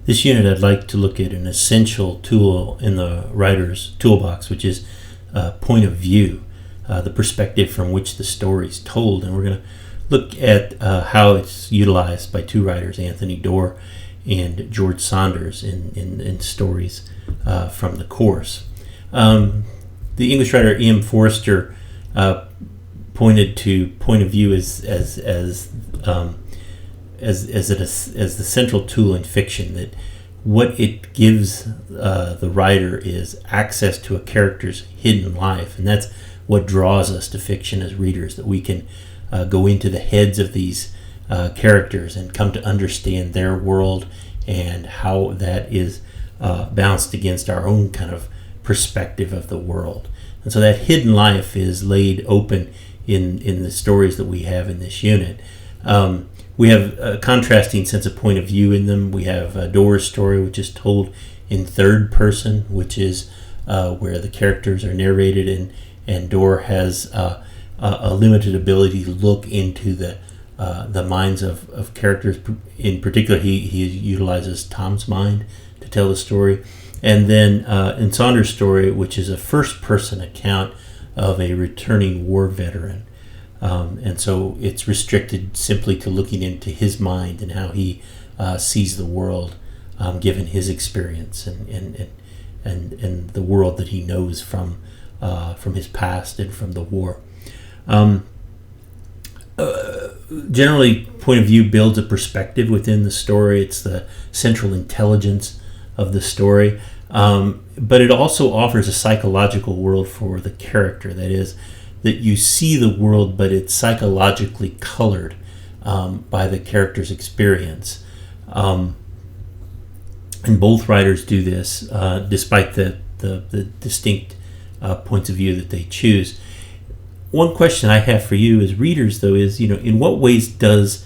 this unit, I'd like to look at an essential tool in the writer's toolbox, which is point of view, the perspective from which the story is told. And we're going to look at how it's utilized by two writers, Anthony Doerr and George Saunders, in stories from the course. The English writer E.M. Forster pointed to point of view as the central tool in fiction, that what it gives the writer is access to a character's hidden life, and that's what draws us to fiction as readers, that we can go into the heads of these characters and come to understand their world and how that is balanced against our own kind of perspective of the world. And so that hidden life is laid open in the stories that we have in this unit. We have a contrasting sense of point of view in them. We have Doerr's story, which is told in third person, which is where the characters are narrated, and Doerr has a limited ability to look into the minds of characters. In particular, he utilizes Tom's mind to tell the story. And then in Saunders' story, which is a first-person account of a returning war veteran. And so it's restricted simply to looking into his mind and how he sees the world, given his experience and the world that he knows from his past and from the war. Generally, point of view builds a perspective within the story. It's the central intelligence of the story, but it also offers a psychological world for the character. That is, that you see the world, but it's psychologically colored by the character's experience. And both writers do this, despite the distinct points of view that they choose. One question I have for you as readers, though, is, in what ways does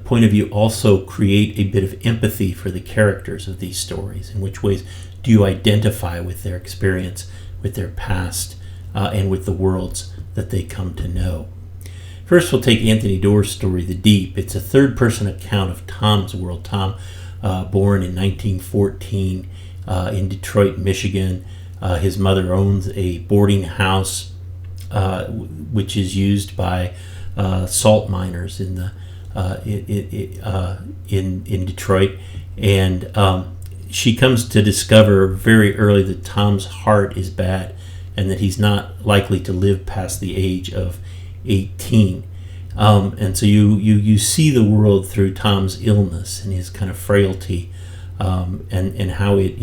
point of view also create a bit of empathy for the characters of these stories? In which ways do you identify with their experience, with their past, and with the worlds that they come to know? First, we'll take Anthony Doerr's story, The Deep. It's a third-person account of Tom's world. Tom, born in 1914 in Detroit, Michigan. His mother owns a boarding house which is used by salt miners in Detroit, and she comes to discover very early that Tom's heart is bad and that he's not likely to live past the age of 18. And so you see the world through Tom's illness and his kind of frailty, and how it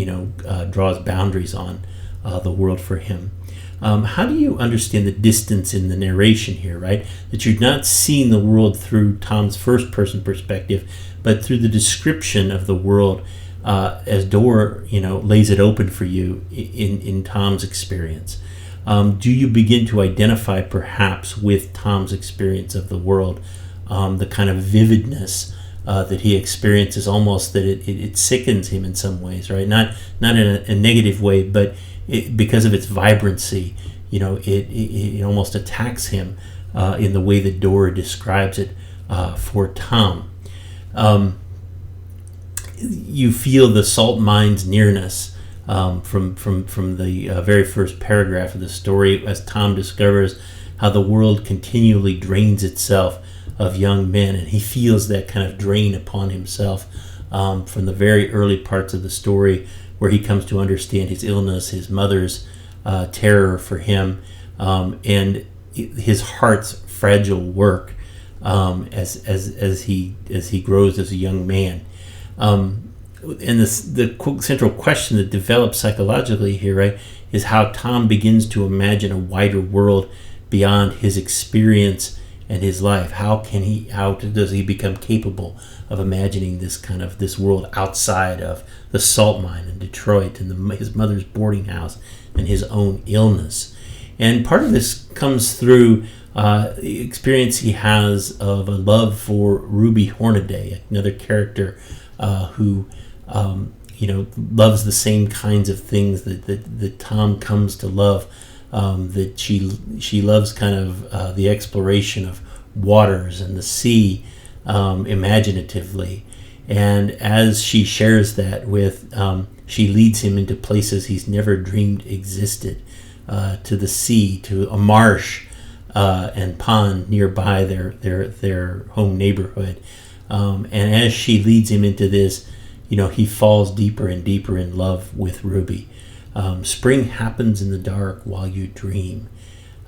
draws boundaries on the world for him. How do you understand the distance in the narration here, right? That you're not seeing the world through Tom's first-person perspective, but through the description of the world as Doerr, lays it open for you in Tom's experience. Do you begin to identify perhaps with Tom's experience of the world, the kind of vividness that he experiences, almost that it sickens him in some ways, right? Not in a negative way, but because of its vibrancy, it almost attacks him in the way that Doerr describes it for Tom. You feel the salt mine's nearness from the very first paragraph of the story, as Tom discovers how the world continually drains itself of young men, and he feels that kind of drain upon himself from the very early parts of the story, where he comes to understand his illness, his mother's terror for him, and his heart's fragile work as he grows as a young man. And the central question that develops psychologically here, right, is how Tom begins to imagine a wider world beyond his experience and his life. How does he become capable of imagining this world outside of the salt mine in Detroit and his mother's boarding house and his own illness? And part of this comes through the experience he has of a love for Ruby Hornaday, another character who loves the same kinds of things that Tom comes to love. That she loves kind of the exploration of waters and the sea imaginatively, And as she shares that with, she leads him into places he's never dreamed existed, to the sea, to a marsh and pond nearby their home neighborhood. And as she leads him into this, he falls deeper and deeper in love with Ruby. Spring happens in the dark while you dream,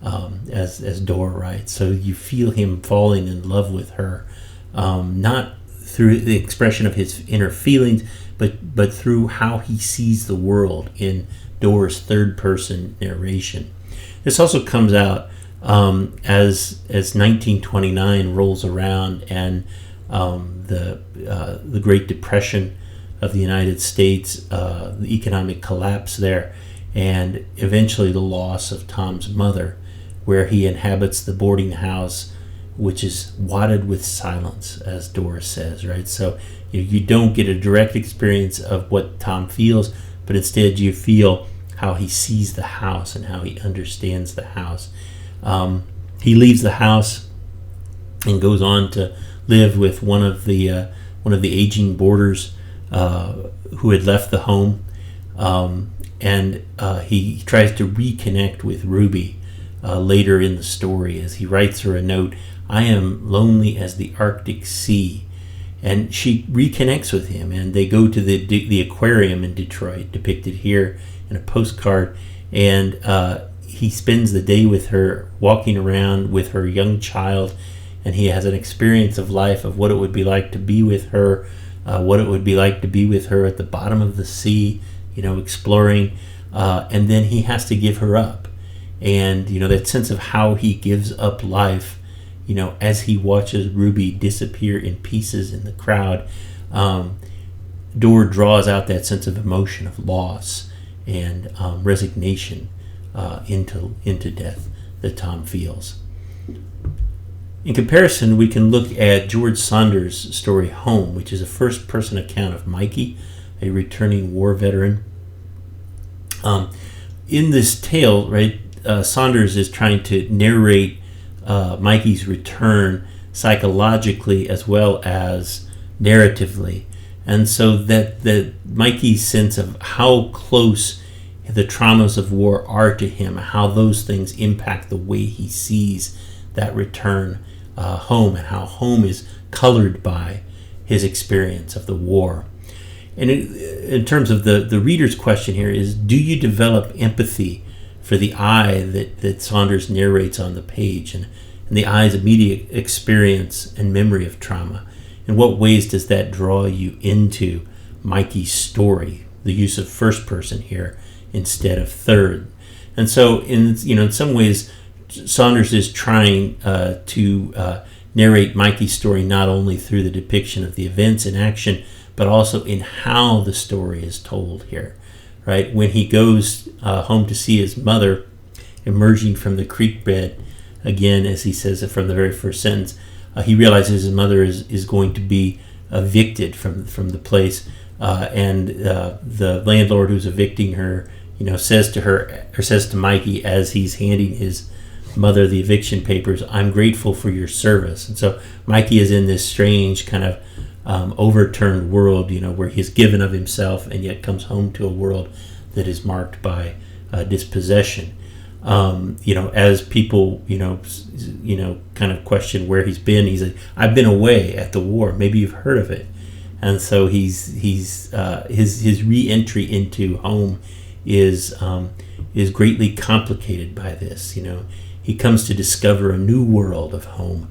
as Doerr writes. So you feel him falling in love with her, not through the expression of his inner feelings, but through how he sees the world in Doerr's third-person narration. This also comes out as 1929 rolls around, and the Great Depression of the United States, the economic collapse there, and eventually the loss of Tom's mother, where he inhabits the boarding house, which is wadded with silence, as Doerr says, right? So you don't get a direct experience of what Tom feels, but instead you feel how he sees the house and how he understands the house. He leaves the house and goes on to live with one of the aging boarders who had left the home, and he tries to reconnect with Ruby later in the story, as he writes her a note. I am lonely as the Arctic Sea. And she reconnects with him, and they go to the aquarium in Detroit, depicted here in a postcard, and he spends the day with her, walking around with her young child, and he has an experience of life, of what it would be like to be with her, what it would be like to be with her at the bottom of the sea, exploring, and then he has to give her up. And that sense of how he gives up life, as he watches Ruby disappear in pieces in the crowd. Doerr draws out that sense of emotion, of loss and resignation into death that Tom feels. In comparison, we can look at George Saunders' story Home, which is a first-person account of Mikey, a returning war veteran. In this tale, right, Saunders is trying to narrate Mikey's return psychologically as well as narratively, and so that Mikey's sense of how close the traumas of war are to him, how those things impact the way he sees that return home, and how home is colored by his experience of the war. And in terms of the reader's question here is, do you develop empathy for the I that Saunders narrates on the page, and the I's immediate experience and memory of trauma? In what ways does that draw you into Mikey's story, the use of first person here instead of third? And so in some ways, Saunders is trying to narrate Mikey's story not only through the depiction of the events in action, but also in how the story is told here. Right? When he goes home to see his mother emerging from the creek bed, again, as he says it from the very first sentence, he realizes his mother is going to be evicted from the place, and the landlord who's evicting her, says to Mikey as he's handing his mother the eviction papers, "I'm grateful for your service." And so Mikey is in this strange kind of overturned world, where he's given of himself and yet comes home to a world that is marked by dispossession. As people, kind of question where he's been, he's like, "I've been away at the war. Maybe you've heard of it." And so his re-entry into home is greatly complicated by this. He comes to discover a new world of home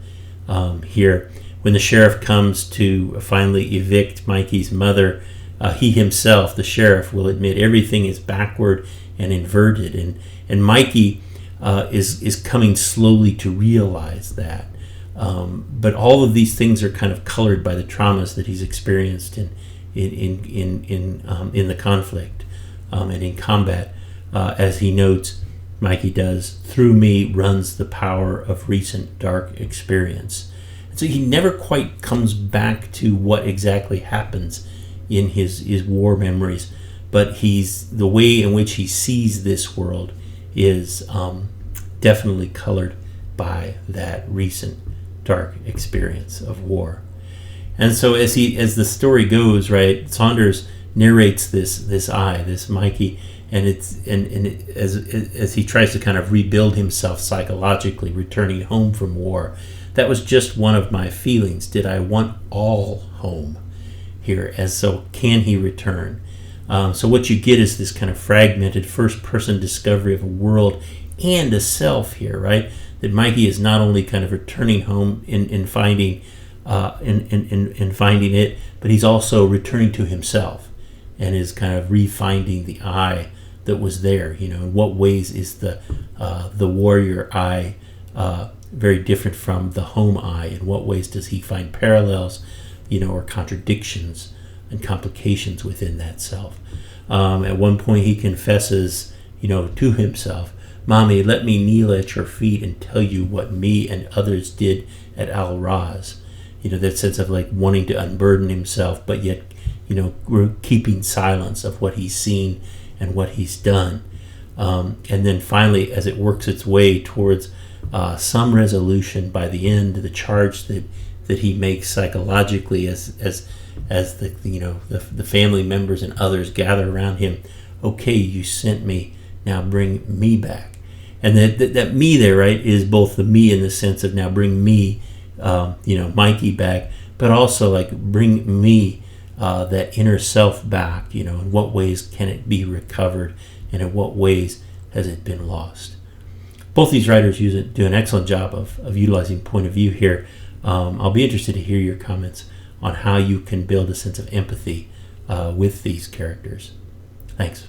here. When the sheriff comes to finally evict Mikey's mother, he himself, the sheriff, will admit everything is backward and inverted, and Mikey is coming slowly to realize that. But all of these things are kind of colored by the traumas that he's experienced in the conflict and in combat. As he notes, Mikey does, "Through me runs the power of recent dark experience." And so he never quite comes back to what exactly happens in his war memories, but the way in which he sees this world is definitely colored by that recent dark experience of war. And so as the story goes, right, Saunders narrates this Mikey, and as he tries to kind of rebuild himself psychologically, returning home from war. That was just one of my feelings. Did I want all home here? As so, can he return? So what you get is this kind of fragmented first-person discovery of a world and a self here, right? That Mikey is not only kind of returning home in finding finding it, but he's also returning to himself and is kind of refinding the I that was there. You know, in what ways is the warrior I very different from the home I? In what ways does he find parallels, or contradictions and complications within that self? At one point he confesses, to himself, "Mommy, let me kneel at your feet and tell you what me and others did at Al Raz." That sense of like wanting to unburden himself, but yet, we're keeping silence of what he's seen and what he's done. And then finally, as it works its way towards some resolution by the end, the charge that he makes psychologically as the family members and others gather around him. "Okay, you sent me, now bring me back." And that me there, right, is both the me in the sense of now bring me, Mikey back, but also like bring me that inner self back. In what ways can it be recovered, and in what ways has it been lost? Both these writers do an excellent job of utilizing point of view here. I'll be interested to hear your comments on how you can build a sense of empathy with these characters. Thanks.